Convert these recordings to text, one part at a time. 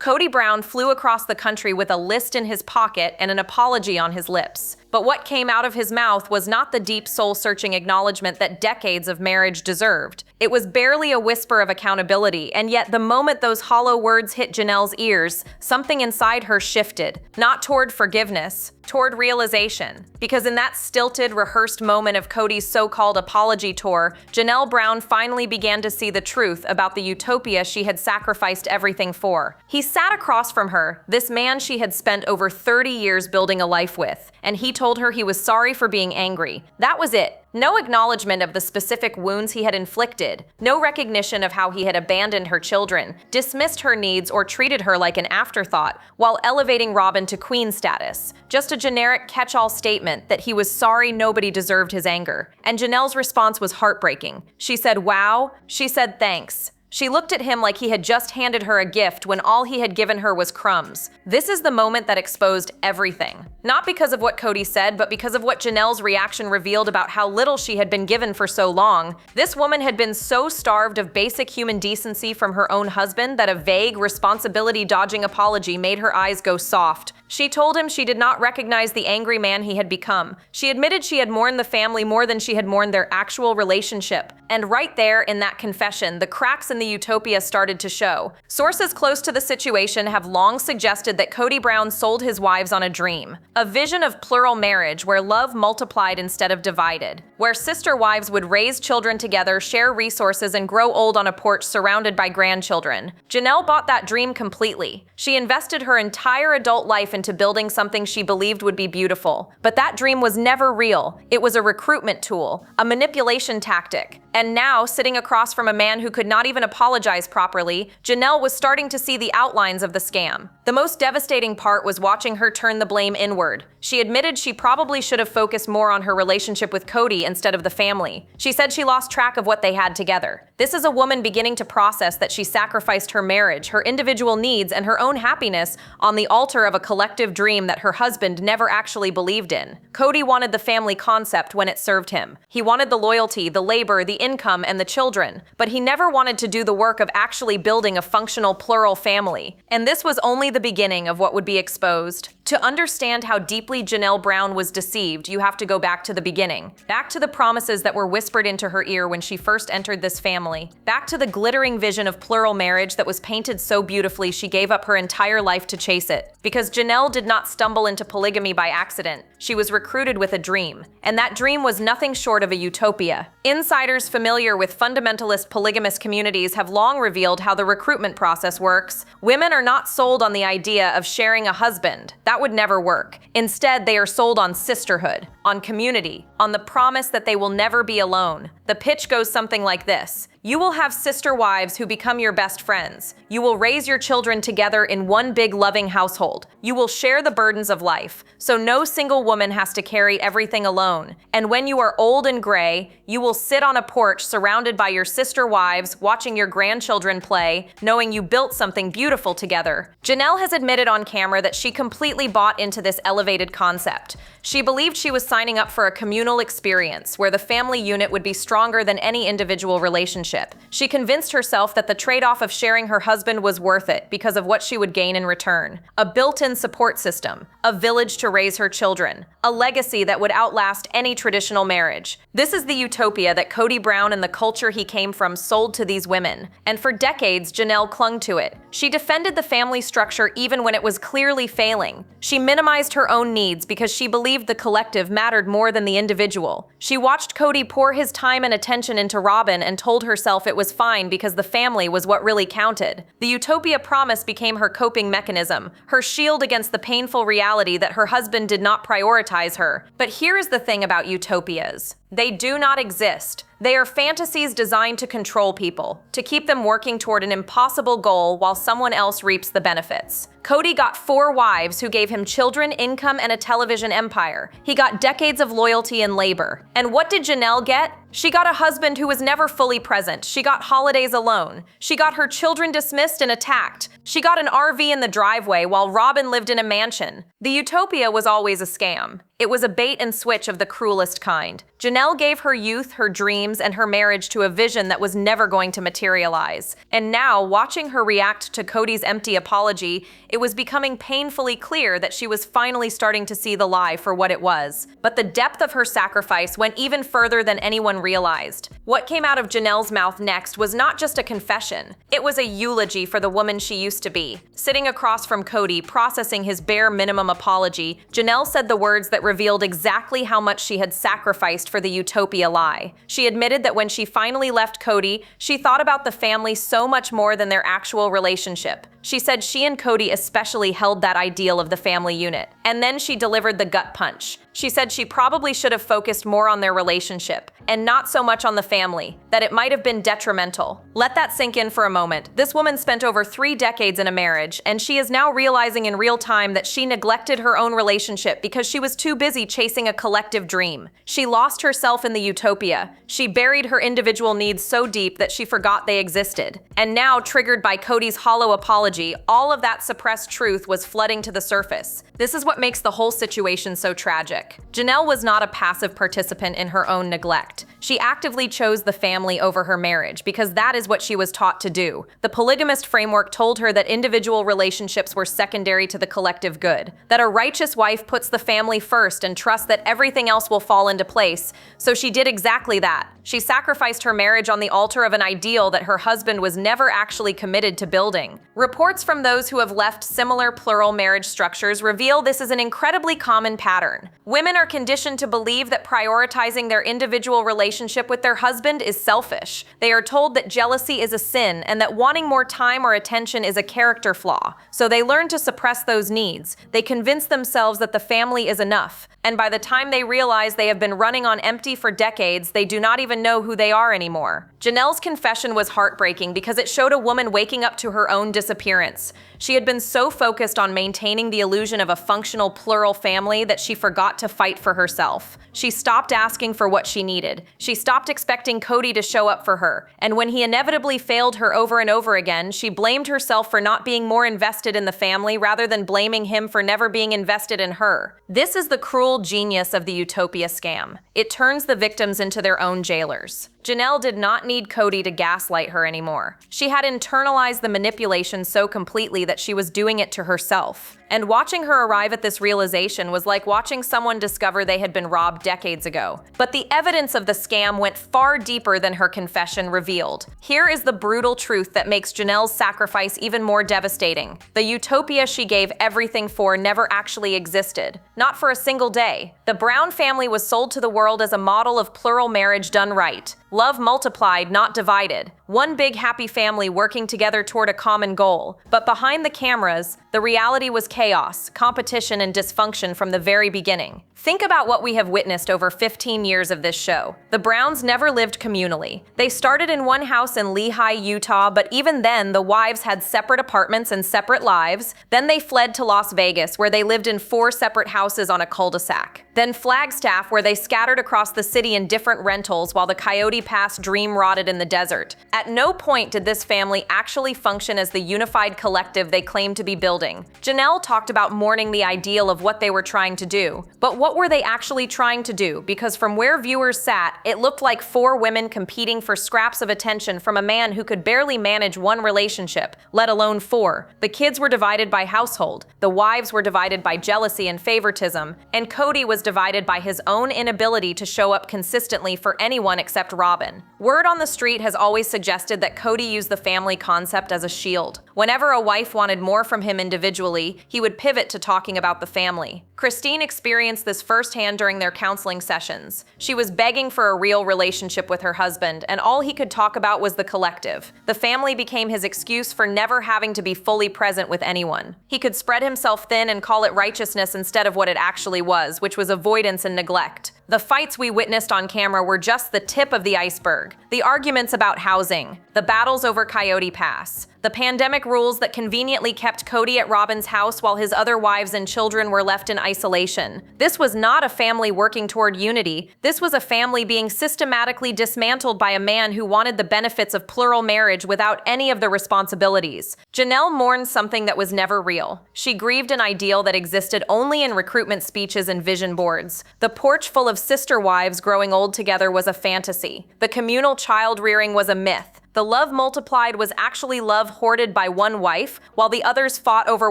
Kody Brown flew across the country with a list in his pocket and an apology on his lips. But what came out of his mouth was not the deep soul-searching acknowledgement that decades of marriage deserved. It was barely a whisper of accountability, and yet the moment those hollow words hit Janelle's ears, something inside her shifted, not toward forgiveness, toward realization. Because in that stilted, rehearsed moment of Kody's so-called apology tour, Janelle Brown finally began to see the truth about the utopia she had sacrificed everything for. He sat across from her, this man she had spent over 30 years building a life with, and he told her he was sorry for being angry. That was it. No acknowledgement of the specific wounds he had inflicted, no recognition of how he had abandoned her children, dismissed her needs, or treated her like an afterthought, while elevating Robyn to queen status. Just a generic catch-all statement that he was sorry nobody deserved his anger. And Janelle's response was heartbreaking. She said, "Wow." She said, "Thanks." She looked at him like he had just handed her a gift when all he had given her was crumbs. This is the moment that exposed everything. Not because of what Kody said, but because of what Janelle's reaction revealed about how little she had been given for so long. This woman had been so starved of basic human decency from her own husband that a vague, responsibility-dodging apology made her eyes go soft. She told him she did not recognize the angry man he had become. She admitted she had mourned the family more than she had mourned their actual relationship. And right there, in that confession, the cracks in the utopia started to show. Sources close to the situation have long suggested that Kody Brown sold his wives on a dream. A vision of plural marriage where love multiplied instead of divided. Where sister wives would raise children together, share resources, and grow old on a porch surrounded by grandchildren. Janelle bought that dream completely. She invested her entire adult life into building something she believed would be beautiful. But that dream was never real. It was a recruitment tool, a manipulation tactic. And now, sitting across from a man who could not even apologize properly, Janelle was starting to see the outlines of the scam. The most devastating part was watching her turn the blame inward. She admitted she probably should have focused more on her relationship with Kody instead of the family. She said she lost track of what they had together. This is a woman beginning to process that she sacrificed her marriage, her individual needs, and her own happiness on the altar of a collective dream that her husband never actually believed in. Kody wanted the family concept when it served him. He wanted the loyalty, the labor, the income, and the children, but he never wanted to do the work of actually building a functional plural family. And this was only the beginning of what would be exposed. To understand how deeply Janelle Brown was deceived, you have to go back to the beginning. Back to the promises that were whispered into her ear when she first entered this family. Back to the glittering vision of plural marriage that was painted so beautifully she gave up her entire life to chase it. Because Janelle did not stumble into polygamy by accident. She was recruited with a dream. And that dream was nothing short of a utopia. Insiders familiar with fundamentalist polygamous communities have long revealed how the recruitment process works. Women are not sold on the idea of sharing a husband. That would never work. Instead, they are sold on sisterhood, on community, on the promise that they will never be alone. The pitch goes something like this. You will have sister wives who become your best friends. You will raise your children together in one big loving household. You will share the burdens of life, so no single woman has to carry everything alone. And when you are old and gray, you will sit on a porch surrounded by your sister wives, watching your grandchildren play, knowing you built something beautiful together. Janelle has admitted on camera that she completely bought into this elevated concept. She believed she was signing up for a communal experience where the family unit would be stronger than any individual relationship. She convinced herself that the trade-off of sharing her husband was worth it because of what she would gain in return. A built-in support system, a village to raise her children, a legacy that would outlast any traditional marriage. This is the utopia that Kody Brown and the culture he came from sold to these women. And for decades, Janelle clung to it. She defended the family structure even when it was clearly failing. She minimized her own needs because she believed the collective mattered more than the individual. She watched Kody pour his time and attention into Robyn and told herself it was fine because the family was what really counted. The utopia promise became her coping mechanism, her shield against the painful reality that her husband did not prioritize her. But here is the thing about utopias. They do not exist. They are fantasies designed to control people, to keep them working toward an impossible goal while someone else reaps the benefits. Kody got 4 wives who gave him children, income, and a television empire. He got decades of loyalty and labor. And what did Janelle get? She got a husband who was never fully present. She got holidays alone. She got her children dismissed and attacked. She got an RV in the driveway while Robyn lived in a mansion. The utopia was always a scam. It was a bait and switch of the cruelest kind. Janelle gave her youth, her dreams, and her marriage to a vision that was never going to materialize. And now, watching her react to Kody's empty apology, it was becoming painfully clear that she was finally starting to see the lie for what it was. But the depth of her sacrifice went even further than anyone realized. What came out of Janelle's mouth next was not just a confession. It was a eulogy for the woman she used to be. Sitting across from Kody, processing his bare minimum apology, Janelle said the words that revealed exactly how much she had sacrificed for the Utopia lie. She admitted that when she finally left Kody, she thought about the family so much more than their actual relationship. She said she and Kody especially held that ideal of the family unit. And then she delivered the gut punch. She said she probably should have focused more on their relationship and not so much on the family, that it might have been detrimental. Let that sink in for a moment. This woman spent over 3 decades in a marriage, and she is now realizing in real time that she neglected her own relationship because she was too busy chasing a collective dream. She lost herself in the Utopia. She buried her individual needs so deep that she forgot they existed. And now, triggered by Kody's hollow apology, all of that suppressed truth was flooding to the surface. This is what makes the whole situation so tragic. Janelle was not a passive participant in her own neglect. She actively chose the family over her marriage because that is what she was taught to do. The polygamist framework told her that individual relationships were secondary to the collective good, that a righteous wife puts the family first and trusts that everything else will fall into place. So she did exactly that. She sacrificed her marriage on the altar of an ideal that her husband was never actually committed to building. Reports from those who have left similar plural marriage structures reveal this is an incredibly common pattern. Women are conditioned to believe that prioritizing their individual relationship with their husband is selfish. They are told that jealousy is a sin and that wanting more time or attention is a character flaw. So they learn to suppress those needs. They convince themselves that the family is enough. And by the time they realize they have been running on empty for decades, they do not even know who they are anymore. Janelle's confession was heartbreaking because it showed a woman waking up to her own disappearance. She had been so focused on maintaining the illusion of a functional plural family that she forgot to fight for herself. She stopped asking for what she needed. She stopped expecting Kody to show up for her. And when he inevitably failed her over and over again, she blamed herself for not being more invested in the family rather than blaming him for never being invested in her. This is the cruel genius of the Utopia scam. It turns the victims into their own jailers. Janelle did not need Kody to gaslight her anymore. She had internalized the manipulation so completely that she was doing it to herself. And watching her arrive at this realization was like watching someone discover they had been robbed decades ago. But the evidence of the scam went far deeper than her confession revealed. Here is the brutal truth that makes Janelle's sacrifice even more devastating. The Utopia she gave everything for never actually existed. Not for a single day. The Brown family was sold to the world as a model of plural marriage done right. Love multiplied, not divided. One big happy family working together toward a common goal. But behind the cameras, the reality was chaos, competition, and dysfunction from the very beginning. Think about what we have witnessed over 15 years of this show. The Browns never lived communally. They started in one house in Lehi, Utah, but even then, the wives had separate apartments and separate lives. Then they fled to Las Vegas, where they lived in 4 separate houses on a cul-de-sac. Then Flagstaff, where they scattered across the city in different rentals while the Coyote Pass dream rotted in the desert. At no point did this family actually function as the unified collective they claimed to be building. Janelle talked about mourning the ideal of what they were trying to do. But what were they actually trying to do? Because from where viewers sat, it looked like 4 women competing for scraps of attention from a man who could barely manage one relationship, let alone 4. The kids were divided by household, the wives were divided by jealousy and favoritism, and Kody was divided by his own inability to show up consistently for anyone except Robyn. Word on the street has always suggested that Kody used the family concept as a shield. Whenever a wife wanted more from him individually, he would pivot to talking about the family. Christine experienced this firsthand during their counseling sessions. She was begging for a real relationship with her husband, and all he could talk about was the collective. The family became his excuse for never having to be fully present with anyone. He could spread himself thin and call it righteousness instead of what it actually was, which was avoidance and neglect. The fights we witnessed on camera were just the tip of the iceberg. The arguments about housing, the battles over Coyote Pass, The pandemic rules that conveniently kept Kody at Robyn's house while his other wives and children were left in isolation. This was not a family working toward unity. This was a family being systematically dismantled by a man who wanted the benefits of plural marriage without any of the responsibilities. Janelle mourned something that was never real. She grieved an ideal that existed only in recruitment speeches and vision boards. The porch full of sister wives growing old together was a fantasy. The communal child rearing was a myth. The love multiplied was actually love hoarded by one wife, while the others fought over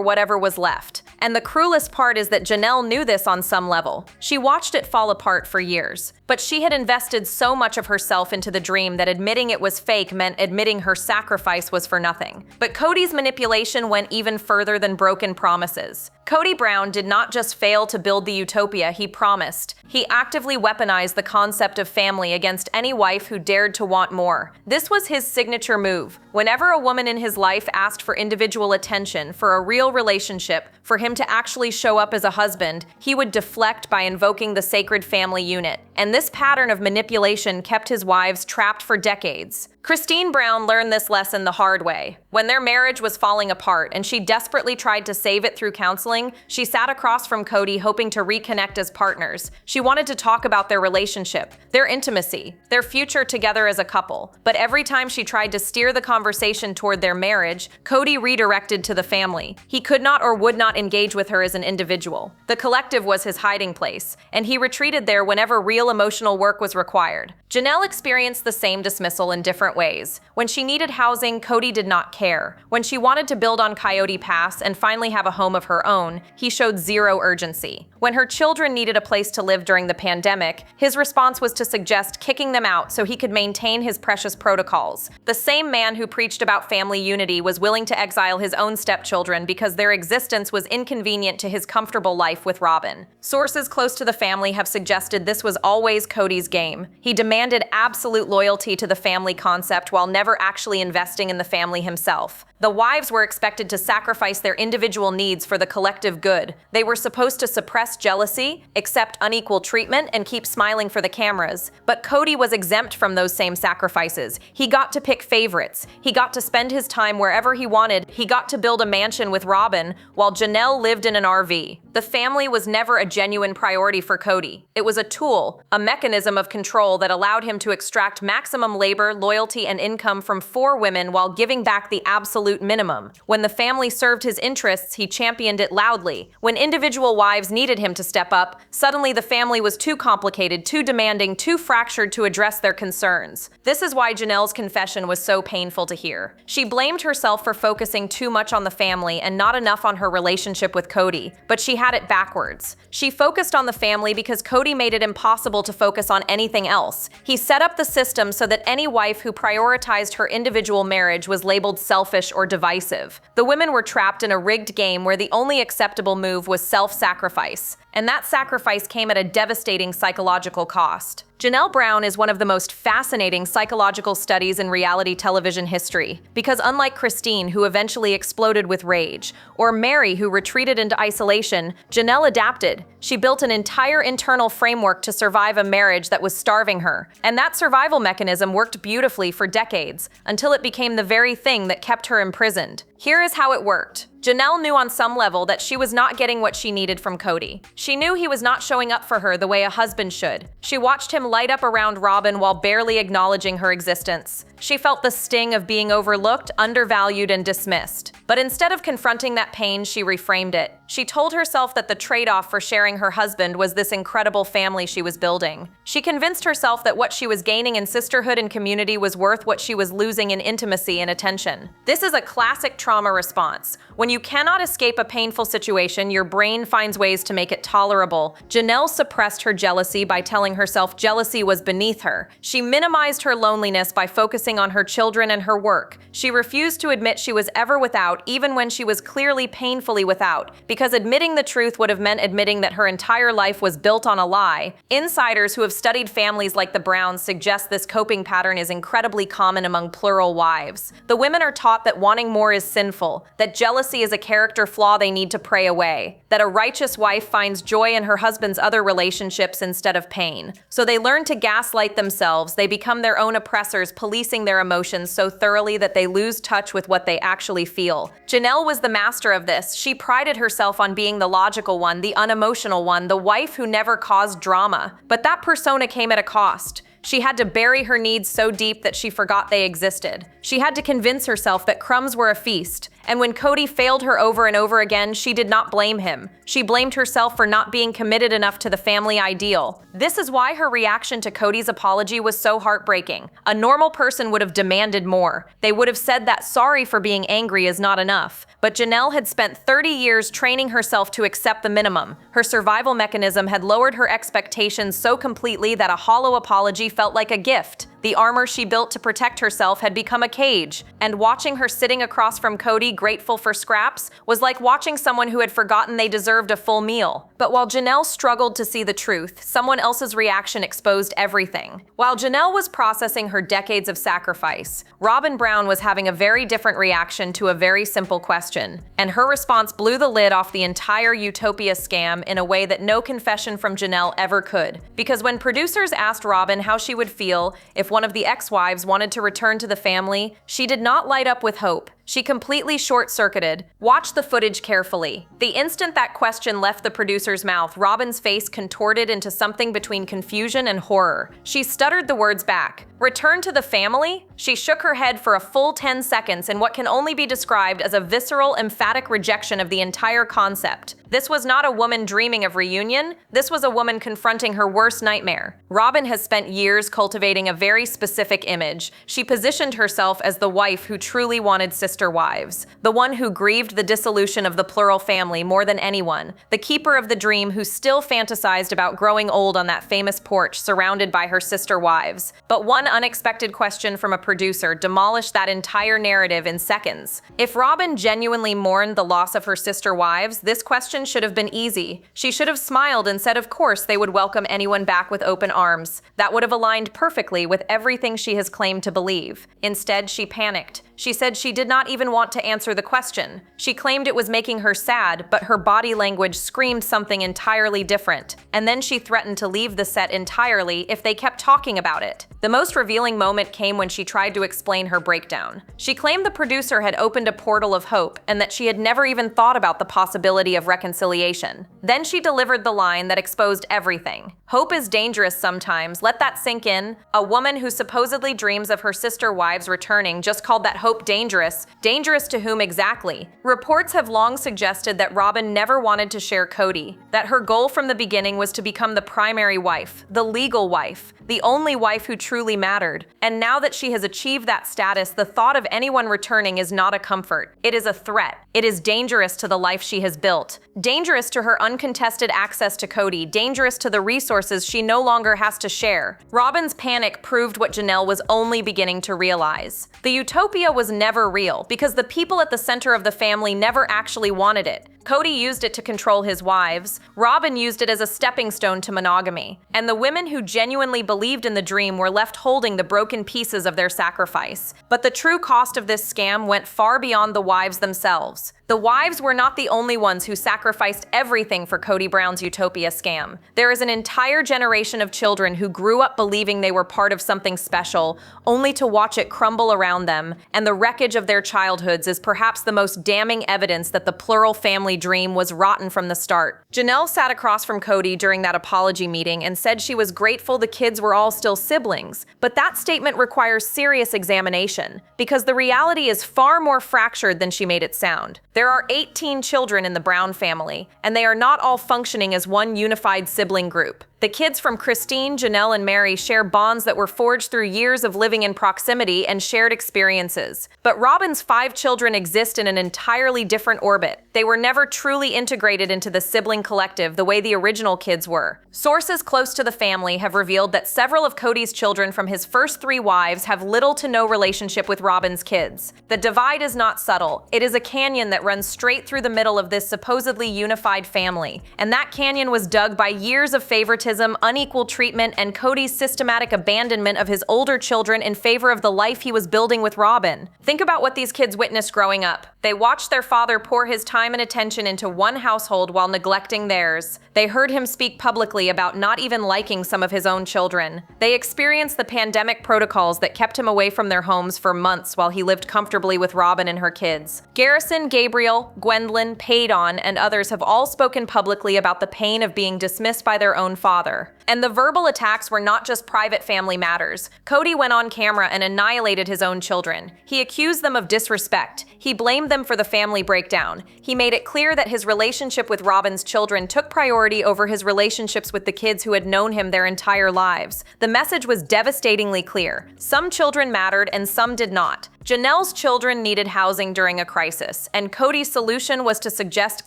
whatever was left. And the cruelest part is that Janelle knew this on some level. She watched it fall apart for years. But she had invested so much of herself into the dream that admitting it was fake meant admitting her sacrifice was for nothing. But Kody's manipulation went even further than broken promises. Kody Brown did not just fail to build the utopia he promised. He actively weaponized the concept of family against any wife who dared to want more. This was his signature move. Whenever a woman in his life asked for individual attention, for a real relationship, for him to actually show up as a husband, he would deflect by invoking the sacred family unit. And this pattern of manipulation kept his wives trapped for decades. Christine Brown learned this lesson the hard way. When their marriage was falling apart and she desperately tried to save it through counseling, she sat across from Kody hoping to reconnect as partners. She wanted to talk about their relationship, their intimacy, their future together as a couple. But every time she tried to steer the conversation toward their marriage, Kody redirected to the family. He could not or would not engage with her as an individual. The collective was his hiding place, and he retreated there whenever real emotional work was required. Janelle experienced the same dismissal in different ways. When she needed housing, Kody did not care. When she wanted to build on Coyote Pass and finally have a home of her own, he showed zero urgency. When her children needed a place to live during the pandemic, his response was to suggest kicking them out so he could maintain his precious protocols. The same man who preached about family unity was willing to exile his own stepchildren because their existence was inconvenient to his comfortable life with Robyn. Sources close to the family have suggested this was always Kody's game. He demanded absolute loyalty to the family concept while never actually investing in the family himself. The wives were expected to sacrifice their individual needs for the collective good. They were supposed to suppress jealousy, accept unequal treatment, and keep smiling for the cameras. But Kody was exempt from those same sacrifices. He got to pick favorites. He got to spend his time wherever he wanted. He got to build a mansion with Robyn, while Janelle lived in an RV. The family was never a genuine priority for Kody. It was a tool, a mechanism of control that allowed him to extract maximum labor, loyalty, and income from 4 women while giving back the absolute minimum. When the family served his interests, he championed it loudly. When individual wives needed him to step up, suddenly the family was too complicated, too demanding, too fractured to address their concerns. This is why Janelle's confession was so painful to hear. She blamed herself for focusing too much on the family and not enough on her relationship with Kody, but she had it backwards. She focused on the family because Kody made it impossible to focus on anything else. He set up the system so that any wife who prioritized her individual marriage was labeled selfish or divisive. The women were trapped in a rigged game where the only acceptable move was self-sacrifice. And that sacrifice came at a devastating psychological cost. Janelle Brown is one of the most fascinating psychological studies in reality television history, because unlike Christine, who eventually exploded with rage, or Mary, who retreated into isolation, Janelle adapted. She built an entire internal framework to survive a marriage that was starving her. And that survival mechanism worked beautifully for decades, until it became the very thing that kept her imprisoned. Here is how it worked. Janelle knew on some level that she was not getting what she needed from Kody. She knew he was not showing up for her the way a husband should. She watched him light up around Robyn while barely acknowledging her existence. She felt the sting of being overlooked, undervalued, and dismissed. But instead of confronting that pain, she reframed it. She told herself that the trade-off for sharing her husband was this incredible family she was building. She convinced herself that what she was gaining in sisterhood and community was worth what she was losing in intimacy and attention. This is a classic trauma response. When you cannot escape a painful situation, your brain finds ways to make it tolerable. Janelle suppressed her jealousy by telling herself jealousy was beneath her. She minimized her loneliness by focusing on her children and her work. She refused to admit she was ever without, even when she was clearly painfully without, because admitting the truth would have meant admitting that her entire life was built on a lie. Insiders who have studied families like the Browns suggest this coping pattern is incredibly common among plural wives. The women are taught that wanting more is sinful, that jealousy is a character flaw they need to pray away, that a righteous wife finds joy in her husband's other relationships instead of pain. So they learn to gaslight themselves. They become their own oppressors, policing suppressing their emotions so thoroughly that they lose touch with what they actually feel. Janelle was the master of this. She prided herself on being the logical one, the unemotional one, the wife who never caused drama. But that persona came at a cost. She had to bury her needs so deep that she forgot they existed. She had to convince herself that crumbs were a feast. And when Kody failed her over and over again, she did not blame him. She blamed herself for not being committed enough to the family ideal. This is why her reaction to Kody's apology was so heartbreaking. A normal person would have demanded more. They would have said that sorry for being angry is not enough. But Janelle had spent 30 years training herself to accept the minimum. Her survival mechanism had lowered her expectations so completely that a hollow apology felt like a gift. The armor she built to protect herself had become a cage, and watching her sitting across from Kody, grateful for scraps, was like watching someone who had forgotten they deserved a full meal. But while Janelle struggled to see the truth, someone else's reaction exposed everything. While Janelle was processing her decades of sacrifice, Robyn Brown was having a very different reaction to a very simple question, and her response blew the lid off the entire Utopia scam in a way that no confession from Janelle ever could. Because when producers asked Robyn how she would feel if one of the ex-wives wanted to return to the family, she did not light up with hope. She completely short-circuited. Watch the footage carefully. The instant that question left the producer's mouth, Robyn's face contorted into something between confusion and horror. She stuttered the words back. Return to the family? She shook her head for a full 10 seconds in what can only be described as a visceral, emphatic rejection of the entire concept. This was not a woman dreaming of reunion. This was a woman confronting her worst nightmare. Robyn has spent years cultivating a very specific image. She positioned herself as the wife who truly wanted sister wives, the one who grieved the dissolution of the Plural family more than anyone, the keeper of the dream who still fantasized about growing old on that famous porch surrounded by her sister wives. But one unexpected question from a producer demolished that entire narrative in seconds. If Robyn genuinely mourned the loss of her sister wives, this question should have been easy. She should have smiled and said of course they would welcome anyone back with open arms. That would have aligned perfectly with everything she has claimed to believe. Instead, she panicked. She said she did not even want to answer the question. She claimed it was making her sad, but her body language screamed something entirely different. And then she threatened to leave the set entirely if they kept talking about it. The most revealing moment came when she tried to explain her breakdown. She claimed the producer had opened a portal of hope and that she had never even thought about the possibility of reconciliation. Then she delivered the line that exposed everything. Hope is dangerous sometimes. Let that sink in. A woman who supposedly dreams of her sister wives returning just called that hope dangerous. Dangerous to whom exactly? Reports have long suggested that Robyn never wanted to share Kody, that her goal from the beginning was to become the primary wife, the legal wife, the only wife who truly mattered. And now that she has achieved that status, the thought of anyone returning is not a comfort. It is a threat. It is dangerous to the life she has built. Dangerous to her uncontested access to Kody. Dangerous to the resources she no longer has to share. Robyn's panic proved what Janelle was only beginning to realize. The Utopia was never real because the people at the center of the family never actually wanted it. Kody used it to control his wives. Robyn used it as a stepping stone to monogamy. And the women who genuinely believed in the dream were left holding the broken pieces of their sacrifice. But the true cost of this scam went far beyond the wives themselves. The wives were not the only ones who sacrificed everything for Kody Brown's Utopia scam. There is an entire generation of children who grew up believing they were part of something special, only to watch it crumble around them, and the wreckage of their childhoods is perhaps the most damning evidence that the Plural family dream was rotten from the start. Janelle sat across from Kody during that apology meeting and said she was grateful the kids were all still siblings, but that statement requires serious examination, because the reality is far more fractured than she made it sound. There are 18 children in the Brown family, and they are not all functioning as one unified sibling group. The kids from Christine, Janelle, and Mary share bonds that were forged through years of living in proximity and shared experiences. But Robyn's 5 children exist in an entirely different orbit. They were never truly integrated into the sibling collective the way the original kids were. Sources close to the family have revealed that several of Kody's children from his first 3 wives have little to no relationship with Robyn's kids. The divide is not subtle. It is a canyon that runs straight through the middle of this supposedly unified family. And that canyon was dug by years of favoritism favoritism, unequal treatment, and Kody's systematic abandonment of his older children in favor of the life he was building with Robyn. Think about what these kids witnessed growing up. They watched their father pour his time and attention into one household while neglecting theirs. They heard him speak publicly about not even liking some of his own children. They experienced the pandemic protocols that kept him away from their homes for months while he lived comfortably with Robyn and her kids. Garrison, Gabriel, Gwendolyn, Paydon, and others have all spoken publicly about the pain of being dismissed by their own father. And the verbal attacks were not just private family matters. Kody went on camera and annihilated his own children. He accused them of disrespect. He blamed them for the family breakdown. He made it clear that his relationship with Robyn's children took priority over his relationships with the kids who had known him their entire lives. The message was devastatingly clear. Some children mattered and some did not. Janelle's children needed housing during a crisis, and Kody's solution was to suggest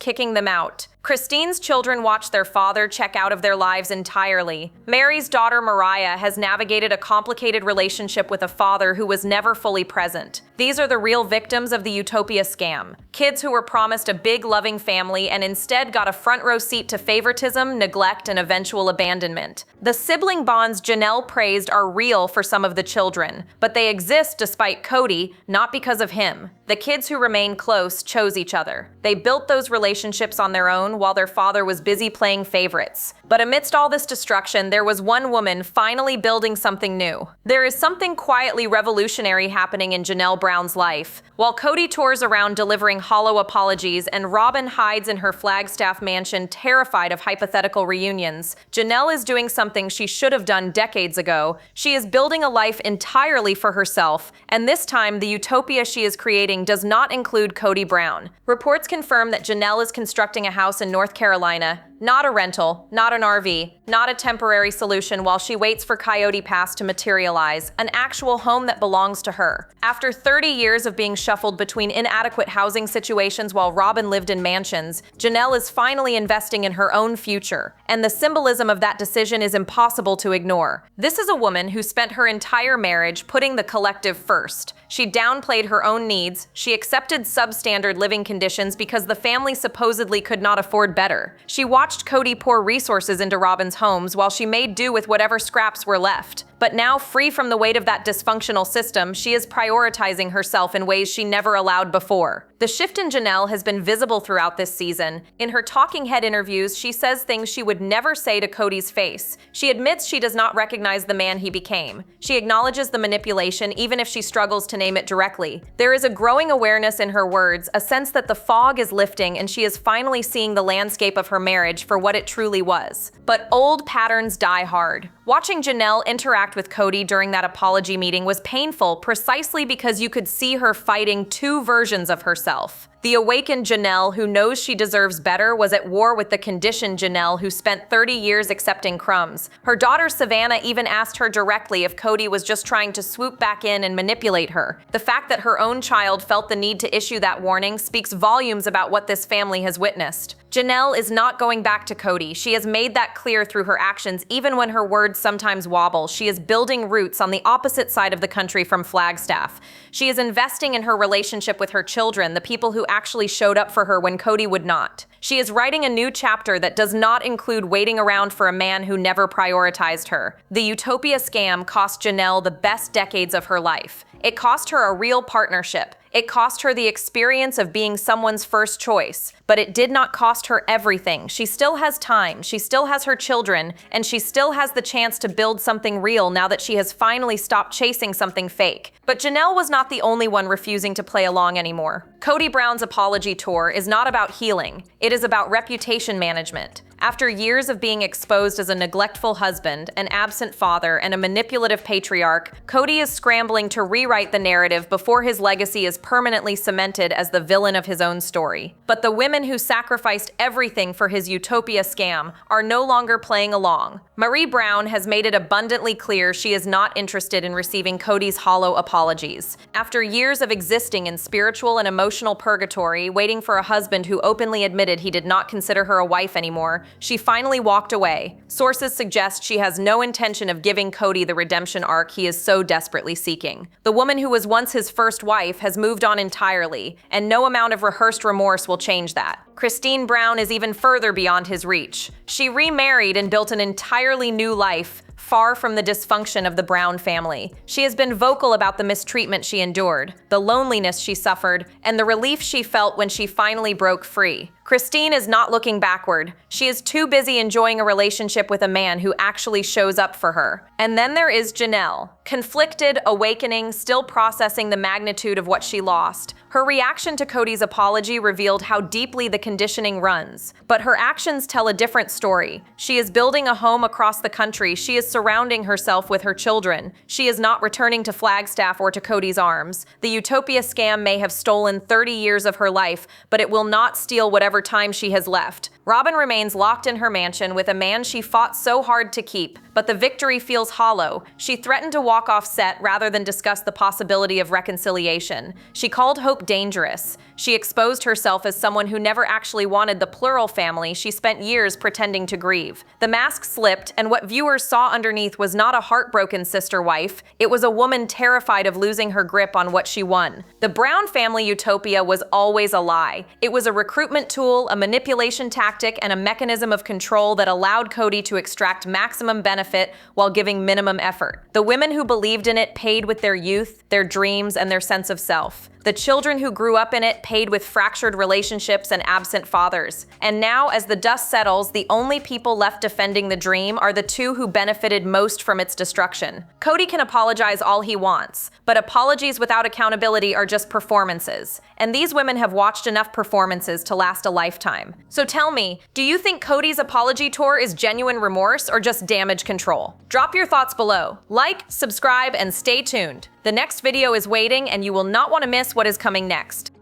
kicking them out. Christine's children watched their father check out of their lives entirely. Mary's daughter Mariah has navigated a complicated relationship with a father who was never fully present. These are the real victims of the Utopia scam. Kids who were promised a big, loving family and instead got a front row seat to favoritism, neglect, and eventual abandonment. The sibling bonds Janelle praised are real for some of the children, but they exist despite Kody, not because of him. The kids who remain close chose each other. They built those relationships on their own while their father was busy playing favorites. But amidst all this destruction, there was one woman finally building something new. There is something quietly revolutionary happening in Janelle Brown's life. While Kody tours around delivering hollow apologies and Robyn hides in her Flagstaff mansion terrified of hypothetical reunions, Janelle is doing something she should have done decades ago. She is building a life entirely for herself, and this time the utopia she is creating does not include Kody Brown. Reports confirm that Janelle is constructing a house in North Carolina, not a rental, not an RV, not a temporary solution while she waits for Coyote Pass to materialize, an actual home that belongs to her. After 30 years of being shuffled between inadequate housing situations while Robyn lived in mansions, Janelle is finally investing in her own future, and the symbolism of that decision is impossible to ignore. This is a woman who spent her entire marriage putting the collective first. She downplayed her own needs, she accepted substandard living conditions because the family supposedly could not afford better. She watched Kody pour resources into Robyn's homes while she made do with whatever scraps were left. But now, free from the weight of that dysfunctional system, she is prioritizing herself in ways she never allowed before. The shift in Janelle has been visible throughout this season. In her talking head interviews, she says things she would never say to Kody's face. She admits she does not recognize the man he became. She acknowledges the manipulation, even if she struggles to name it directly. There is a growing awareness in her words, a sense that the fog is lifting and she is finally seeing the landscape of her marriage for what it truly was. But old patterns die hard. Watching Janelle interact with Kody during that apology meeting was painful precisely because you could see her fighting two versions of herself. The awakened Janelle, who knows she deserves better, was at war with the conditioned Janelle, who spent 30 years accepting crumbs. Her daughter Savannah even asked her directly if Kody was just trying to swoop back in and manipulate her. The fact that her own child felt the need to issue that warning speaks volumes about what this family has witnessed. Janelle is not going back to Kody. She has made that clear through her actions, even when her words sometimes wobble. She is building roots on the opposite side of the country from Flagstaff. She is investing in her relationship with her children, the people who actually showed up for her when Kody would not. She is writing a new chapter that does not include waiting around for a man who never prioritized her. The Utopia scam cost Janelle the best decades of her life. It cost her a real partnership. It cost her the experience of being someone's first choice, but it did not cost her everything. She still has time, she still has her children, and she still has the chance to build something real now that she has finally stopped chasing something fake. But Janelle was not the only one refusing to play along anymore. Kody Brown's apology tour is not about healing, it is about reputation management. After years of being exposed as a neglectful husband, an absent father, and a manipulative patriarch, Kody is scrambling to rewrite the narrative before his legacy is permanently cemented as the villain of his own story. But the women who sacrificed everything for his Utopia scam are no longer playing along. Marie Brown has made it abundantly clear she is not interested in receiving Kody's hollow apologies. After years of existing in spiritual and emotional purgatory, waiting for a husband who openly admitted he did not consider her a wife anymore, she finally walked away. Sources suggest she has no intention of giving Kody the redemption arc he is so desperately seeking. The woman who was once his first wife has moved on entirely, and no amount of rehearsed remorse will change that. Kody Brown is even further beyond his reach. She remarried and built an entirely new life, far from the dysfunction of the Brown family. She has been vocal about the mistreatment she endured, the loneliness she suffered, and the relief she felt when she finally broke free. Kody is not looking backward. She is too busy enjoying a relationship with a man who actually shows up for her. And then there is Janelle. Conflicted, awakening, still processing the magnitude of what she lost. Her reaction to Kody's apology revealed how deeply the conditioning runs. But her actions tell a different story. She is building a home across the country. She is surrounding herself with her children. She is not returning to Flagstaff or to Kody's arms. The Utopia scam may have stolen 30 years of her life, but it will not steal whatever time she has left. Robyn remains locked in her mansion with a man she fought so hard to keep, but the victory feels hollow. She threatened to walk off set rather than discuss the possibility of reconciliation. She called hope dangerous. She exposed herself as someone who never actually wanted the Plural family she spent years pretending to grieve. The mask slipped, and what viewers saw underneath was not a heartbroken sister wife. It was a woman terrified of losing her grip on what she won. The Brown family utopia was always a lie. It was a recruitment tool, a manipulation tactic, and a mechanism of control that allowed Kody to extract maximum benefit while giving minimum effort. The women who believed in it paid with their youth, their dreams, and their sense of self. The children who grew up in it paid with fractured relationships and absent fathers. And now, as the dust settles, the only people left defending the dream are the two who benefited most from its destruction. Kody can apologize all he wants, but apologies without accountability are just performances. And these women have watched enough performances to last a lifetime. So tell me, do you think Kody's apology tour is genuine remorse or just damage control? Drop your thoughts below. Like, subscribe, and stay tuned. The next video is waiting, and you will not want to miss what is coming next.